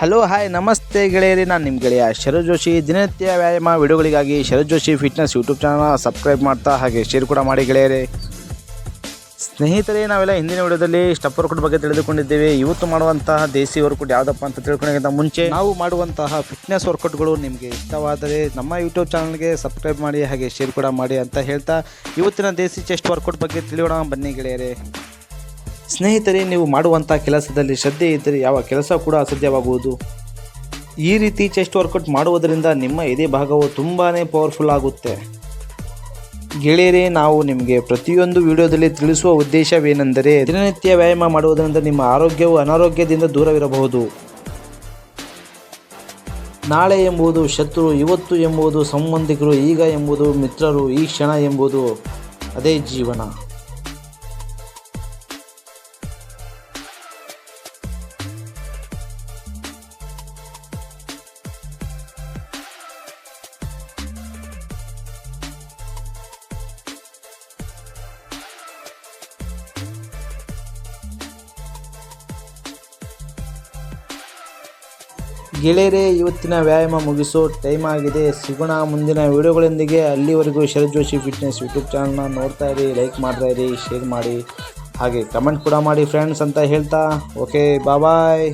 Hello hi ನಮಸ್ತೆ ಗೆಳೆಯರಿ, ನಾನು ನಿಮ್ಮ ಗೆಳೆಯ ಶರತ್ ಜೋಶಿ. ದಿನನಿತ್ಯ ವ್ಯಾಯಾಮ ವಿಡಿಯೋಗಳಿಗಾಗಿ Sharath Joshi fitness YouTube channel subscribe ಮಾಡ್ತಾ ಹಾಗೆ ಶೇರ್ ಕೂಡ ಮಾಡಿ ಗೆಳೆಯರೇ. ಸ್ನೇಹಿತರೆ, ನಾವೆಲ್ಲ ಹಿಂದಿನ ವಿಡಿಯೋದಲ್ಲಿ ಸ್ಟೆಪ್ ವರ್ಕೌಟ್ ಬಗ್ಗೆ ತಿಳಿದುಕೊಂಡಿದ್ದೇವೆ. ಇವತ್ತು ಮಾಡುವಂತಹ ದೇಸಿ ವರ್ಕೌಟ್ ಯಾವುದಪ್ಪ ಅಂತ ತಿಳ್ಕೊಳ್ಳೋಕ್ಕಿಂತ ಮುಂಚೆ ನಾವು ಮಾಡುವಂತಹ ಫಿಟ್ನೆಸ್ ವರ್ಕೌಟ್ಗಳು ನಿಮಗೆ ಇಷ್ಟವಾದರೆ ನಮ್ಮ ಯೂಟ್ಯೂಬ್ ಚಾನಲ್ಗೆ ಸಬ್ಸ್ಕ್ರೈಬ್ ಮಾಡಿ ಹಾಗೆ ಶೇರ್ ಕೂಡ ಮಾಡಿ ಅಂತ ಹೇಳ್ತಾ ಇವತ್ತಿನ ದೇಸಿ ಚೆಸ್ಟ್ ವರ್ಕೌಟ್ ಬಗ್ಗೆ ತಿಳಿಯೋಣ ಬನ್ನಿ ಗೆಳೆಯರೇ. ಸ್ನೇಹಿತರೆ, ನೀವು ಮಾಡುವಂಥ ಕೆಲಸದಲ್ಲಿ ಶ್ರದ್ಧೆ ಇದ್ದರೆ ಯಾವ ಕೆಲಸ ಕೂಡ ಅಸಾಧ್ಯವಾಗುವುದು. ಈ ರೀತಿ ಚೆಸ್ಟ್ ವರ್ಕೌಟ್ ಮಾಡುವುದರಿಂದ ನಿಮ್ಮ ಎದೆ ಭಾಗವು ತುಂಬಾ ಪವರ್ಫುಲ್ ಆಗುತ್ತೆ. ಗೆಳೆಯರೇ, ನಾವು ನಿಮಗೆ ಪ್ರತಿಯೊಂದು ವಿಡಿಯೋದಲ್ಲಿ ತಿಳಿಸುವ ಉದ್ದೇಶವೇನೆಂದರೆ ದಿನನಿತ್ಯ ವ್ಯಾಯಾಮ ಮಾಡುವುದರಿಂದ ನಿಮ್ಮ ಆರೋಗ್ಯವು ಅನಾರೋಗ್ಯದಿಂದ ದೂರವಿರಬಹುದು. ನಾಳೆ ಎಂಬುದು ಶತ್ರು, ಇವತ್ತು ಎಂಬುದು ಸಂಬಂಧಿಕರು, ಈಗ ಎಂಬುದು ಮಿತ್ರರು, ಈ ಕ್ಷಣ ಎಂಬುದು ಅದೇ ಜೀವನ. ಗೆಳೆಯರೇ, ಇವತ್ತಿನ ವ್ಯಾಯಾಮ ಮುಗಿಸೋ ಟೈಮ್ ಆಗಿದೆ. ಸಿಗೋಣ ಮುಂದಿನ ವಿಡಿಯೋಗಳೊಂದಿಗೆ. ಅಲ್ಲಿವರೆಗೂ ಶರತ್ ಜೋಶಿ ಫಿಟ್ನೆಸ್ ಯೂಟ್ಯೂಬ್ ಚಾನಲ್ನ ನೋಡ್ತಾ ಇರಿ, ಲೈಕ್ ಮಾಡ್ತಾ ಇರಿ, ಶೇರ್ ಮಾಡಿ ಹಾಗೆ ಕಮೆಂಟ್ ಕೂಡ ಮಾಡಿ ಫ್ರೆಂಡ್ಸ್ ಅಂತ ಹೇಳ್ತಾ ಓಕೆ ಬಾಯ್.